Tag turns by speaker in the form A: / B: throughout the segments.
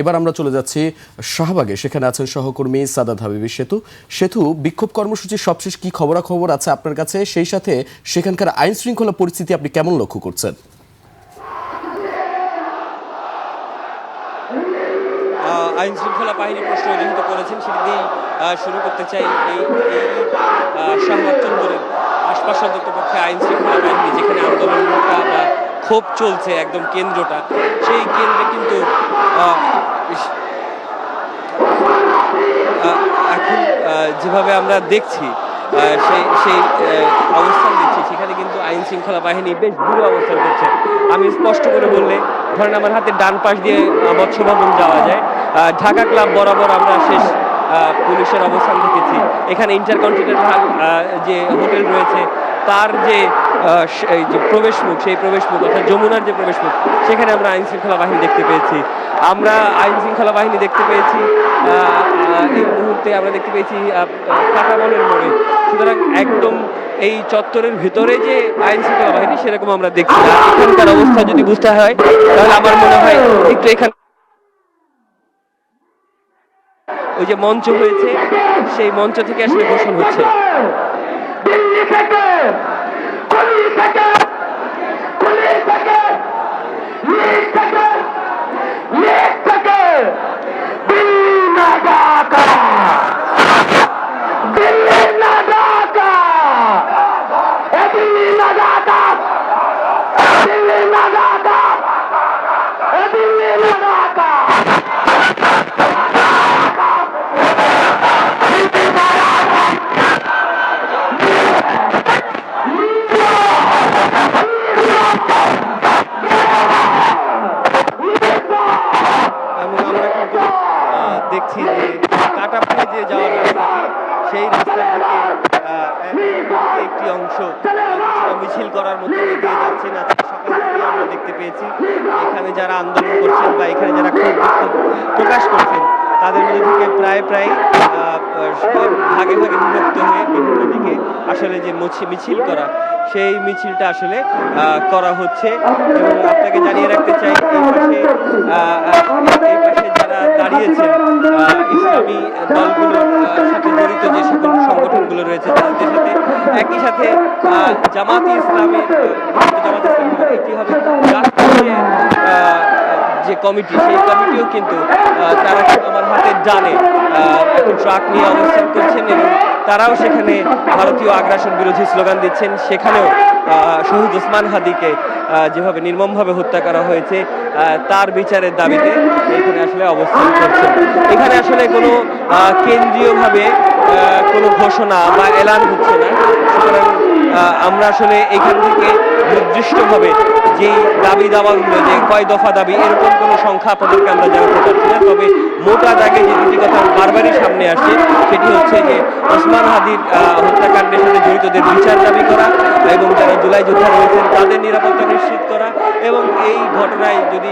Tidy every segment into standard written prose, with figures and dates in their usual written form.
A: এবার আমরা চলে যাচ্ছি শাহবাগে, সেখানে আছেন সহকর্মী সাদাত হাবিবি। সেতু বিক্ষোভ কর্মসূচির সবশেষ কি খবরাখবর আছে আপনার কাছে, সেই সাথে সেখানকার আইন শৃঙ্খলা পরিস্থিতি আপনি কেমন লক্ষ্য করছেন?
B: আইন শৃঙ্খলা বাহিনী প্রশ্ন যেহেতু করেছেন সেটি দিয়েই শুরু করতে চাই। এই শাহবাগ চত্বরের আশপাশ অন্ততপক্ষে আইন শৃঙ্খলা বাহিনী যেখানে আন্দোলনটা বা ক্ষোভ চলছে, একদম কেন্দ্রটা, সেই কেন্দ্রে কিন্তু এখন যেভাবে আমরা দেখছি সেই অবস্থান দেখছি, সেখানে কিন্তু আইন শৃঙ্খলা বাহিনী বেশ দূরে অবস্থান করছে। আমি স্পষ্ট করে বললে ধরেন আমার হাতে ডান পাশ দিয়ে মৎস্য ভবন যাওয়া যায়, ঢাকা ক্লাব বরাবর আমরা শেষ পুলিশের অবস্থান দেখেছি। এখানে ইন্টারকন্টিনেন্টাল যে হোটেল রয়েছে তার যে প্রবেশমুখ, সেই প্রবেশমুখ অর্থাৎ যমুনার যে প্রবেশমুখ, সেখানে আমরা আইন শৃঙ্খলা বাহিনী দেখতে পেয়েছি। আমরা আইন শৃঙ্খলা বাহিনী দেখতে পেয়েছি এই মুহূর্তে আমরা দেখতে পেয়েছি কাঁটাবনের মোড়ে। সুতরাং একদম এই চত্বরের ভিতরে যে আইন শৃঙ্খলা বাহিনী সেরকম আমরা দেখছি না। এখানকার অবস্থা যদি বুঝতে হয় তাহলে আমার মনে হয় একটু এখানে ওই যে মঞ্চ হয়েছে, সেই মঞ্চ থেকে আসলে ঘোষণ হচ্ছে। দেখছি যে কাটাপুরে যে যাওয়ার রাস্তাটি, সেই রাস্তা থেকে একটি অংশ মিছিল করার মতো এগিয়ে যাচ্ছে না। সকাল থেকে আমরা দেখতে পেয়েছি এখানে যারা আন্দোলন করছেন বা এখানে যারা ক্ষোভ প্রকাশ করছেন তাদের মধ্যে থেকে প্রায় ভাগে ভাগে বিভক্ত হয়ে বিভিন্ন দিকে আসলে যে মিছিল করা, সেই মিছিলটা আসলে করা হচ্ছে। এবং আপনাকে জানিয়ে রাখতে চাই এই পাশে যারা দাঁড়িয়েছেন ইসলামী দলগুলোর সাথে জড়িত যে সকল সংগঠনগুলো রয়েছে তাদের সাথে একই সাথে জামাতে ইসলামী এটি হবে রাষ্ট্রীয় যে কমিটি, সেই কমিটিও কিন্তু তারা আমার হাতের ডানে ট্রাক নিয়ে অবস্থান করছেন এবং তারাও সেখানে ভারতীয় আগ্রাসন বিরোধী স্লোগান দিচ্ছেন। সেখানেও শহীদ ওসমান হাদিকে যেভাবে নির্মমভাবে হত্যা করা হয়েছে তার বিচারের দাবিতে এখানে আসলে অবস্থান করছেন। এখানে আসলে কোনো কেন্দ্রীয়ভাবে কোনো ঘোষণা বা এলান হচ্ছে না। সুতরাং আমরা আসলে এখান থেকে নির্দিষ্টভাবে যেই দাবি দাবাগুলো, যে কয় দফা দাবি, এরকম কোনো সংখ্যা আপনাদেরকে আমরা জানাতে পারছি না। তবে মোটা দাগে যে দুটি কথা বারবারই সামনে আসছে সেটি হচ্ছে যে ওসমান হাদির হত্যাকাণ্ডের সাথে জড়িতদের বিচার দাবি করা এবং যারা জুলাই যোদ্ধা রয়েছেন তাদের নিরাপত্তা নিশ্চিত করা, এবং এই ঘটনায় যদি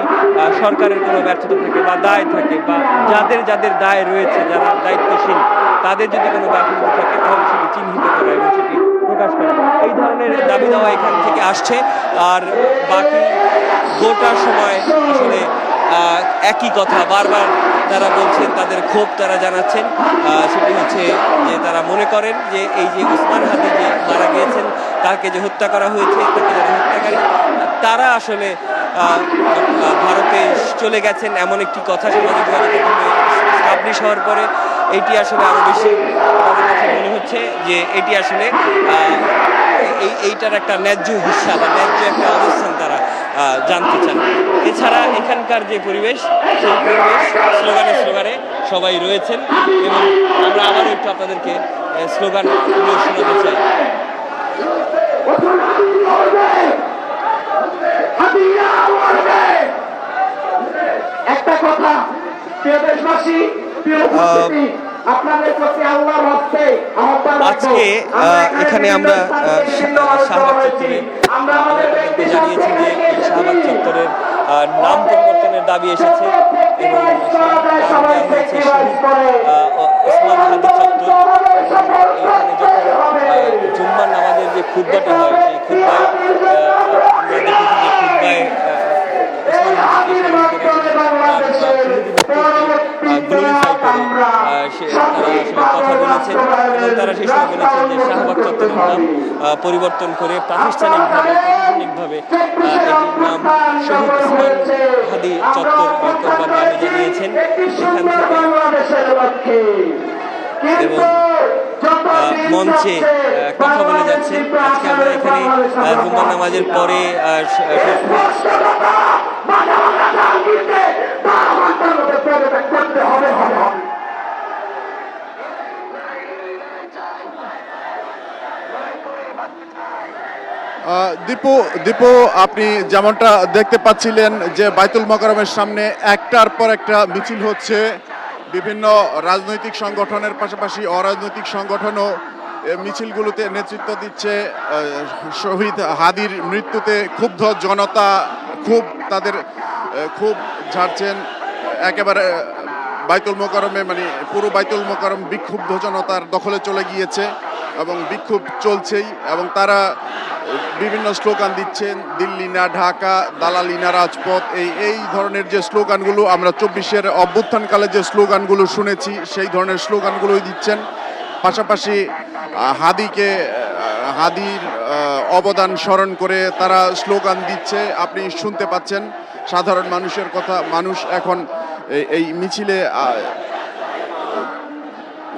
B: সরকারের কোনো ব্যর্থতা থাকে বা দায় থাকে বা যাদের দায় রয়েছে, যারা দায়িত্বশীল, তাদের যদি কোনো গাফিলতি থাকে তাহলে সেটি চিহ্নিত করা এবং সেটি প্রকাশ করা, এই ধরনের দাবি দেওয়া এখান থেকে আসছে। আর বাকি গোটা সময় আসলে একই কথা বারবার তারা বলছেন, তাদের ক্ষোভ তারা জানাচ্ছেন। সেটি হচ্ছে যে তারা মনে করেন যে এই যে ওসমান হাদি যে মারা গিয়েছেন, তাকে যে হত্যা করা হয়েছে, তাকে যারা হত্যাকারী তারা আসলে ভারতে চলে গেছেন, এমন একটি কথা সামাজিক যোগাযোগ মাধ্যমে পাবলিশ হওয়ার পরে এটি আসলে আরো বেশি তাদের কাছে মনে হচ্ছে যে এটি আসলে এইটার একটা ন্যায্য হিস্সা বা ন্যায্য একটা অবস্থান তারা জানতে চান। এছাড়া এখানকার যে পরিবেশ, সেই পরিবেশ স্লোগানে সবাই রয়েছেন এবং আমরা আবারও একটু আপনাদেরকে স্লোগানগুলো শোনাতে চাই।
C: একটা কথা, প্রিয় দেশবাসী,
B: আজকে এখানে আমরা শাহবাগ চত্বরে জানিয়েছি যে এই শাহবাগ চত্বরের নাম পরিবর্তনের দাবি এসেছে এবং নাম দেওয়া হয়েছে ওসমান হাদি চত্বর। এখানে যখন জুম্মার নামাজের যে খুতবাটা হয়, সেই খুতবায় আমরা দেখেছি যে খুতবায় ওসমান হাদিকে স্মরণ করে বলেছেন এবং তারা সেই সময় বলেছেন যে শাহবাগ চত্বরের নাম পরিবর্তন করে প্রাতিষ্ঠানিকভাবে এটির নাম শহীদ ওসমান হাদি চত্বর করবার দাবি জানিয়েছেন সেখান থেকে। এবং মঞ্চে কথা বলে যাচ্ছেন। আজকে আমরা এখানে জুম্মার নামাজের পরে
D: দীপু আপনি যেমনটা দেখতে পাচ্ছিলেন যে বাইতুল মোকাররমের সামনে একটার পর একটা মিছিল হচ্ছে। বিভিন্ন রাজনৈতিক সংগঠনের পাশাপাশি অরাজনৈতিক সংগঠনও মিছিলগুলোতে নেতৃত্ব দিচ্ছে। শহীদ হাদির মৃত্যুতে ক্ষুব্ধ জনতা তাদের খুব ঝাড়ছেন। একেবারে বাইতুল মোকাররমে মানে পুরো বাইতুল মোকাররম বিক্ষুব্ধ জনতার দখলে চলে গিয়েছে এবং বিক্ষোভ চলছেই এবং তারা বিভিন্ন স্লোগান দিচ্ছেন, দিল্লি না ঢাকা, দালালি না রাজপথ, এই ধরনের যে স্লোগানগুলো আমরা 24-এর অভ্যুত্থানকালে যে স্লোগানগুলো শুনেছি সেই ধরনের স্লোগানগুলোই দিচ্ছেন। পাশাপাশি হাদির অবদান স্মরণ করে তারা স্লোগান দিচ্ছে। আপনি শুনতে পাচ্ছেন সাধারণ মানুষের কথা। মানুষ এখন এই মিছিলে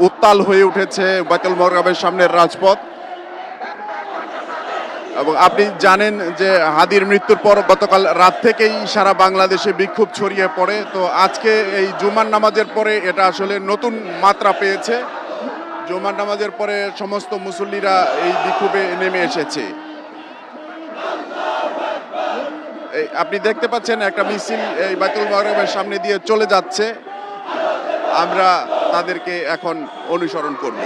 D: উত্তাল হয়ে উঠেছে বাইতুল মোকাররমের সামনের রাজপথ। এবং আপনি জানেন যে হাদির মৃত্যুর পর গতকাল রাত থেকেই সারা বাংলাদেশে বিক্ষোভ ছড়িয়ে পড়ে। তো আজকে এই জুমার নামাজের পরে এটা আসলে নতুন মাত্রা পেয়েছে। জুমার নামাজের পরে সমস্ত মুসল্লিরা এই বিক্ষোভে নেমে এসেছে। আপনি দেখতে পাচ্ছেন একটা মিছিল এই বাইতুল মোকাররমের সামনে দিয়ে চলে যাচ্ছে। আমরা তাদেরকে এখন অনুসরণ করব।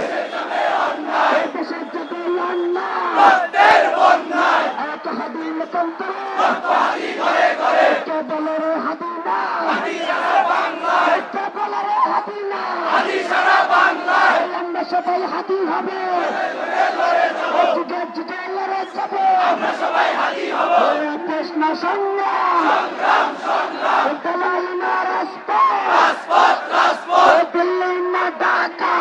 E: সবাই হাতি হবে, যুগে যুগে লড়ে যাবে, আমরা সবাই হাতি হব। কৃষ্ণ সংগ্রাম, দলাই না রাজপথ, দিল্লি না ঢাকা,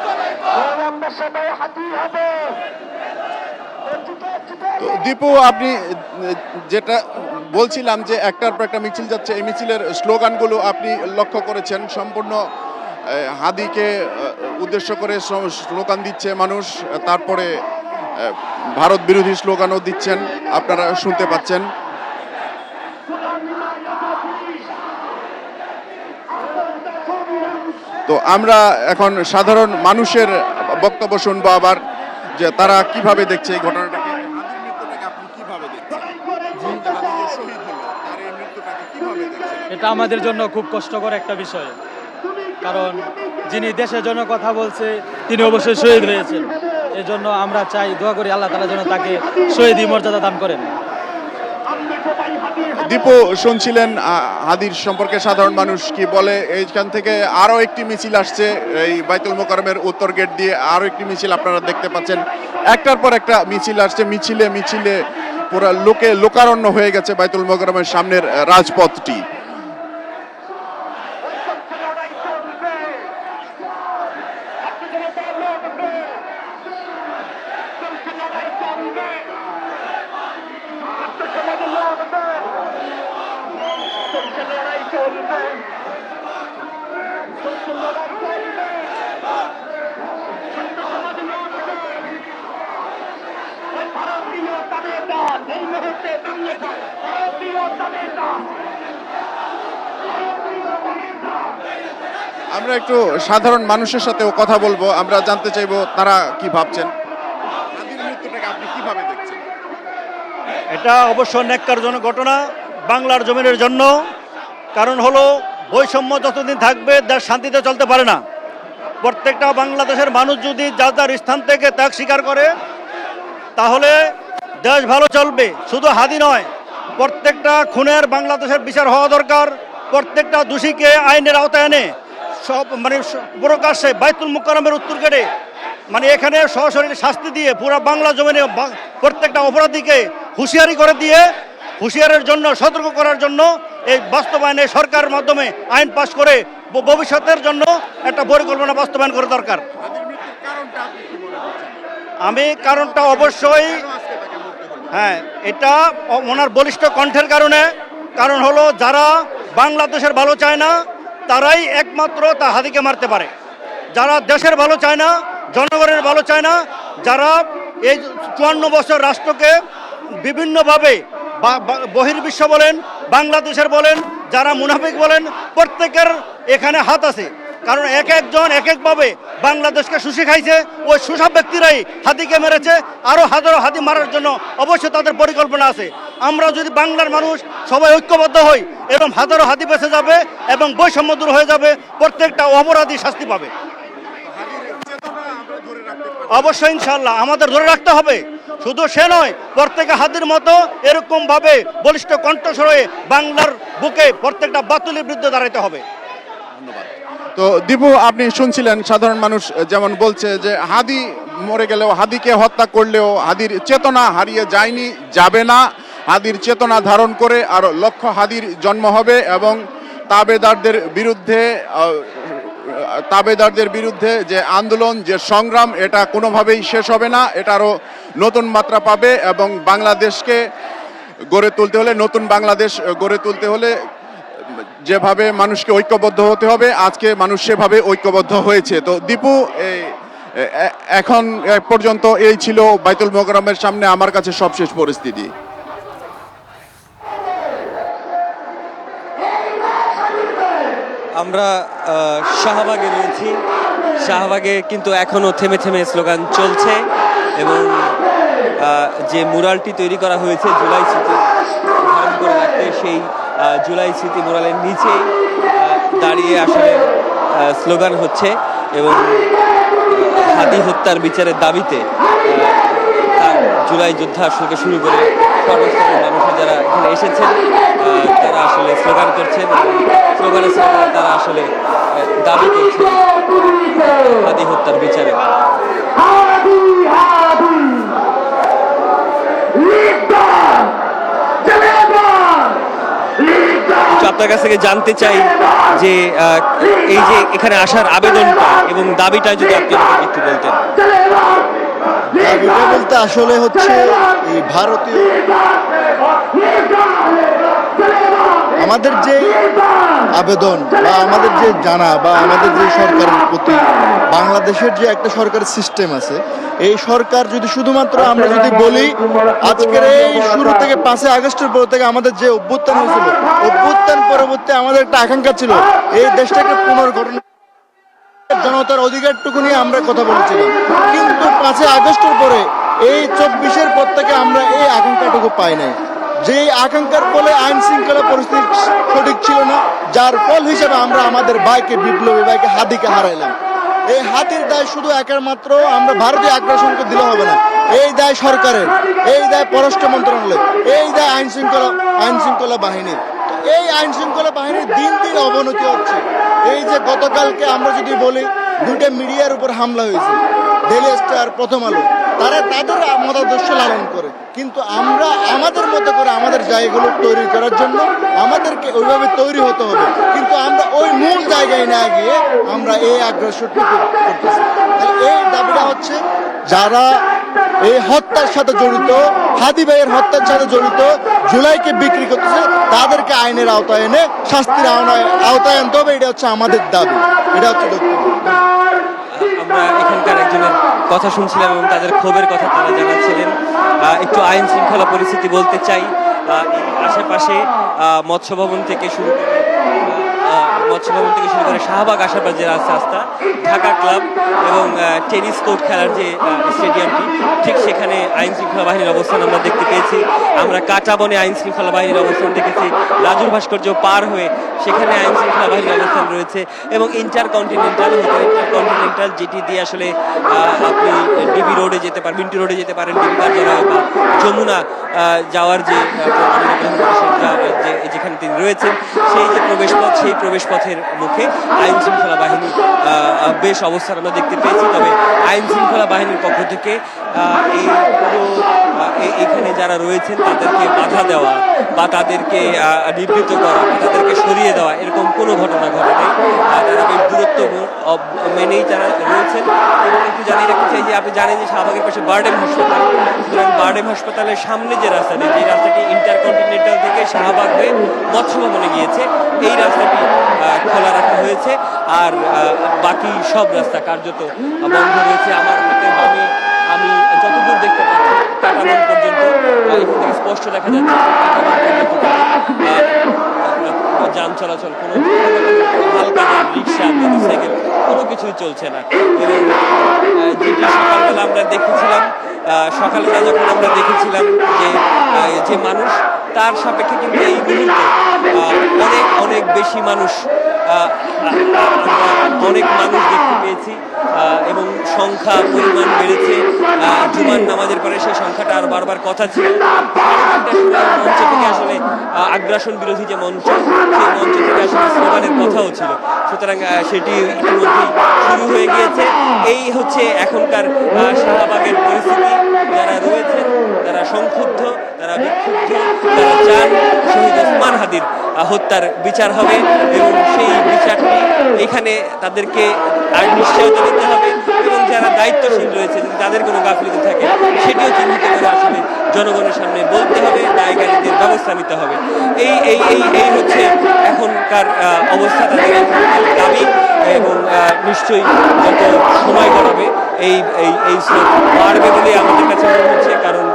E: চলে আমরা সবাই হাতি হবে।
D: দীপু আপনি যেটা বলছিলাম যে একটার পর একটা মিছিল যাচ্ছে, এই মিছিলের স্লোগানগুলো আপনি লক্ষ্য করেছেন। সম্পূর্ণ হাদিকে উদ্দেশ্য করে স্লোগান দিচ্ছে মানুষ। তারপরে ভারত বিরোধী স্লোগানও দিচ্ছেন, আপনারা শুনতে পাচ্ছেন। তো আমরা এখন সাধারণ মানুষের বক্তব্য শুনবো আবার, যে তারা কিভাবে দেখছে এই ঘটনাটাকে।
F: এটা আমাদের জন্য খুব কষ্টকর একটা বিষয়, কারণ যিনি দেশের জন্য কথা বলছে তিনি অবশ্যই শহীদ হয়েছেন। এজন্য আমরা চাই, দোয়া করি আল্লাহ তাআলা যেন তাকে শহীদি মর্যাদা দান করেন।
D: দীপু শুনছিলেন হাদির সম্পর্কে সাধারণ মানুষ কি বলে। এইখান থেকে আরো একটি মিছিল আসছে, এই বাইতুল মোকাররমের উত্তর গেট দিয়ে আরো একটি মিছিল আপনারা দেখতে পাচ্ছেন। একটার পর একটা মিছিল আসছে, মিছিলে পুরো লোকারণ্য হয়ে গেছে বাইতুল মোকাররমের সামনের রাজপথটি। আমরা একটু সাধারণ মানুষের সাথেও কথা বলবো, আমরা জানতে চাইবো তারা কি ভাবছেন। হাদির মৃত্যুটাকে আপনি কিভাবে দেখছেন?
G: এটা অবশ্য ন্যাক্কারজনক ঘটনা বাংলার জমিনের জন্য। কারণ হলো বৈষম্য যতদিন থাকবে দেশ শান্তিতে চলতে পারে না। প্রত্যেকটা বাংলাদেশের মানুষ যদি যার যার স্থান থেকে ত্যাগ স্বীকার করে তাহলে দেশ ভালো চলবে। শুধু হাদি নয়, প্রত্যেকটা খুনের বাংলাদেশের বিচার হওয়া দরকার। প্রত্যেকটা দোষীকে আইনের আওতায় এনে সব প্রকাশ্যে বাইতুল মোকাররমের উত্তর গেটে এখানে সরাসরি শাস্তি দিয়ে পুরো বাংলা জমিনে প্রত্যেকটা অপরাধীকে হুঁশিয়ারি করে দিয়ে হুঁশিয়ারের জন্য, সতর্ক করার জন্য এই বাস্তবায়নে সরকারের মাধ্যমে আইন পাশ করে ভবিষ্যতের জন্য একটা পরিকল্পনা বাস্তবায়ন করা দরকার। আমি কারণটা অবশ্যই, হ্যাঁ, এটা ওনার বলিষ্ঠ কণ্ঠের কারণে। কারণ হলো যারা বাংলাদেশের ভালো চায় না তারাই একমাত্র তা হাদিকে মারতে পারে। যারা দেশের ভালো চায় না, জনগণের ভালো চায় না, যারা এই 54 বছর রাষ্ট্রকে বিভিন্নভাবে বহির্বিশ্ব বলেন, বাংলাদেশের বলেন, যারা মুনাফিক বলেন, প্রত্যেকের এখানে হাত আছে। কারণ এক একজন এক একভাবে বাংলাদেশকে শুষে খাইছে। ওই সুসব ব্যক্তিরাই হাতিকে মেরেছে, আরও হাজারো হাতি মারার জন্য অবশ্যই তাদের পরিকল্পনা আছে। আমরা যদি বাংলার মানুষ সবাই ঐক্যবদ্ধ হই, এবং হাজারো হাতি বেঁচে যাবে এবং বৈষম্য দূর হয়ে যাবে, প্রত্যেকটা অপরাধী শাস্তি পাবে। অবশ্যই ইনশাআল্লাহ আমাদের ধরে রাখতে হবে। শুধু সে নয়, প্রত্যেকে হাতির মতো এরকম ভাবে বলিষ্ঠ কণ্ঠস্বর হয়ে বাংলার বুকে প্রত্যেকটা বাতুলের বিরুদ্ধে দাঁড়াতে হবে।
D: তো দীপু, আপনি শুনছিলেন সাধারণ মানুষ যেমন বলছে যে হাদি মরে গেলেও, হাদিকে হত্যা করলেও হাদির চেতনা হারিয়ে যায়নি, যাবে না। হাদির চেতনা ধারণ করে আরো লক্ষ হাদির জন্ম হবে এবং তাবেদারদের বিরুদ্ধে যে আন্দোলন, যে সংগ্রাম, এটা কোনোভাবেই শেষ হবে না। এটা আরো নতুন মাত্রা পাবে এবং বাংলাদেশকে গড়ে তুলতে হলে, নতুন বাংলাদেশ গড়ে তুলতে হলে যেভাবে মানুষকে ঐক্যবদ্ধ হতে হবে, আজকে মানুষ সেভাবে ঐক্যবদ্ধ হয়েছে। তো দীপু, এখন পর্যন্ত এই ছিল বাইতুল মোকাররমের সামনে আমার কাছে সবশেষ পরিস্থিতি।
B: আমরা শাহবাগে রয়েছি। শাহবাগে কিন্তু এখনো থেমে থেমে স্লোগান চলছে এবং যে মুরালটি তৈরি করা হয়েছে জুলাই স্মৃতি ধারণ করে রাখতে, সেই জুলাই স্মৃতি মুরালের নিচেই দাঁড়িয়ে আসলে স্লোগান হচ্ছে এবং হাদি হত্যার বিচারের দাবিতে তার জুলাই যোদ্ধা থেকে শুরু করে সর্বস্তরের মানুষের যারা এখানে এসেছেন তারা আসলে স্লোগান করছেন এবং স্লোগানের তারা আসলে দাবি করছেন হাদি হত্যার বিচারে। আপনার কাছ থেকে জানতে চাই যে এই যে এখানে আসার আবেদনটা এবং দাবিটা যদি আপনি আমাকে একটু বলতেন।
H: দাবিটা বলতে আসলে হচ্ছে এই ভারতীয় আমাদের যে আবেদন বা আমাদের যে জানা বা আমাদের যে সরকারের প্রতি, বাংলাদেশের যে একটা সরকারের সিস্টেম আছে, এই সরকার যদি শুধুমাত্র আমরা যদি বলি আজকের এই শুরু থেকে 5 আগস্টের পর থেকে আমাদের যে অভ্যুত্থান হয়েছিল, অভ্যুত্থান পরবর্তী আমাদের একটা আকাঙ্ক্ষা ছিল এই দেশটাকে পুনর্গঠন, জনতার অধিকারটুকু নিয়ে আমরা কথা বলেছিলাম। কিন্তু 5 আগস্টের পরে এই 24-এর পর থেকে আমরা এই আকাঙ্ক্ষাটুকু পাই নাই। যে আকাঙ্ক্ষার ফলে আইন শৃঙ্খলা পরিস্থিতি সঠিক ছিল না, যার ফল হিসেবে আমরা আমাদের ভাইকে, বিপ্লবী ভাইকে, হাদিকে হারাইলাম। এই হাতির দায় শুধু একের মাত্র আমরা ভারতীয় আগ্রাসনকে দিলে হবে না, এই দায় সরকারের, এই দায় পররাষ্ট্র মন্ত্রণালয়, এই দায় আইন শৃঙ্খলা বাহিনীর। এই আইন শৃঙ্খলা বাহিনীর দিন দিন অবনতি হচ্ছে। এই যে গতকালকে আমরা যদি বলি 2টা মিডিয়ার উপর হামলা হয়েছে, ডেইলি স্টার, প্রথম আলো, তারা তাদের মতাদর্শ লালন করে, কিন্তু আমরা আমাদের মতো করে আমাদের জায়গাগুলো তৈরি করার জন্য আমাদেরকে ওইভাবে তৈরি হতে হবে। কিন্তু আমরা ওই মূল জায়গায় না গিয়ে আমরা এই আগ্রাসনটা করতেছি। এই দাবিটা হচ্ছে যারা এই হত্যার সাথে জড়িত, হাদি ভাইয়ের হত্যার সাথে জড়িত, জুলাইকে বিক্রি করতেছে, তাদেরকে আইনের আওতায় এনে শাস্তির আওতায় আনতে হবে। এটা হচ্ছে আমাদের দাবি, এটা হচ্ছে লক্ষ্য।
B: আমরা এখানকার একজনের কথা শুনছিলাম এবং তাদের ক্ষোভের কথা তারা জানাচ্ছিলেন। একটু আইন শৃঙ্খলা পরিস্থিতি বলতে চাই। আশেপাশে মৎস্য ভবন থেকে শুরু করে শাহবাগ আসার যে রাস্তা, ঢাকা ক্লাব এবং টেনিস কোর্ট খেলার যে স্টেডিয়ামটি, ঠিক সেখানে আইন শৃঙ্খলা বাহিনীর অবস্থান আমরা দেখতে পেয়েছি। আমরা কাঁটাবনে আইন শৃঙ্খলা বাহিনীর অবস্থান দেখেছি। রাজুর ভাস্কর্য পার হয়ে সেখানে আইন শৃঙ্খলা বাহিনীর অবস্থান রয়েছে এবং ইন্টারকন্টিনেন্টাল যেটি দিয়ে আসলে আপনি ডিবি রোডে যেতে পারেন, মিন্টু রোডে যেতে পারেন, বিবিবাজার বা যমুনা যাওয়ার যে যেখানে তিনি রয়েছেন সেই যে প্রবেশপথ, সেই প্রবেশপথের মুখে আইন শৃঙ্খলা বাহিনী বেশ অবস্থান আমরা দেখতে পেয়েছি। তবে আইন শৃঙ্খলা বাহিনীর পক্ষ থেকে এই পুরো এখানে যারা রয়েছেন তাদেরকে বাধা দেওয়া বা তাদেরকে নিবৃত্ত করা বা তাদেরকে সরিয়ে দেওয়া এরকম কোনো ঘটনা ঘটে নাই। তারা বেশ দূরত্ব মেনেই তারা রয়েছেন। এবং একটু জানিয়ে রাখতে চাই যে আপনি জানেন যে শাহবাগের পাশে বারডেম হাসপাতাল, সুতরাং বারডেম হাসপাতালের সামনে যে রাস্তাটি, যে রাস্তাটি ইন্টারকন্টিনেন্টাল থেকে শাহবাগ হয়ে মৎস্য ভবনে গিয়েছে, এই রাস্তাটি খোলা রাখা হয়েছে। আর বাকি সব রাস্তা কার্যত বন্ধ রয়েছে। আমার হাতে বামে আমি যতদূর দেখতে পাচ্ছি কাটাবন পর্যন্ত এখান থেকে স্পষ্ট দেখা যাচ্ছে যান চলাচল, কোনো হালকা রিক্সা, মোটরসাইকেল কোনো কিছুই চলছে না। এবং যেটি সকালবেলা আমরা দেখেছিলাম, সকালবেলা যখন আমরা দেখেছিলাম যে মানুষ, তার সাপেক্ষে কিন্তু এই মুহূর্তে অনেক বেশি মানুষ অনেক মানুষ দেখতে পেয়েছি এবং সংখ্যা পরিমাণ বেড়েছে। জুমার নামাজের পরে সেই সংখ্যাটা আর বারবার কথা ছিল। মঞ্চ থেকে আসলে আগ্রাসন বিরোধী যে মঞ্চ, সেই মঞ্চ থেকে আসলে স্লোগানের কথাও ছিল। সুতরাং সেটি ইতিমধ্যেই শুরু হয়ে গিয়েছে। এই হচ্ছে এখনকার শাহবাগের পরিস্থিতি। যারা রয়েছেন তারা সংক্ষুব্ধ, তারা বিক্ষুব্ধ, তারা চান শহীদ ওসমান হাদির হত্যার বিচার হবে এবং সেই বিচারটি এখানে তাদেরকে আর নিশ্চয়তা দিতে হবে এবং যারা দায়িত্বশীল রয়েছে যদি তাদের কোনো গাফিলতি থাকে সেটিও চিহ্নিত করে আসলে জনগণের সামনে বলতে হবে, দায়কারীদের ব্যবস্থা নিতে হবে। এই হচ্ছে এখনকার অবস্থা, তাদের দাবি। এবং নিশ্চয়ই যত সময় গড়াবে এই স্রোত বাড়বে বলে আমাদের কাছে মনে হচ্ছে। কারণ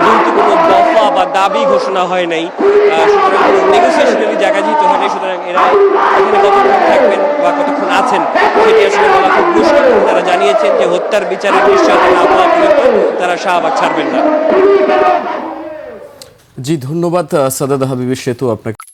B: যেহেতু কোনো দফা বা দাবি ঘোষণা হয় নাই, সুতরাং নেগোসিয়েশনের জায়গা যেহেতু হয় নাই, সুতরাং এরা এখানে কতক্ষণ থাকবেন বা কতক্ষণ আছেন সেটি আসলে বলা খুব মুশকিল। তারা জানিয়েছেন যে হত্যার বিচারের নিশ্চয়তা না পাওয়া পর্যন্ত তারা শাহবাগ ছাড়বেন না।
A: জি, ধন্যবাদ সাদাত হাবিবের সেতু আপনাকে।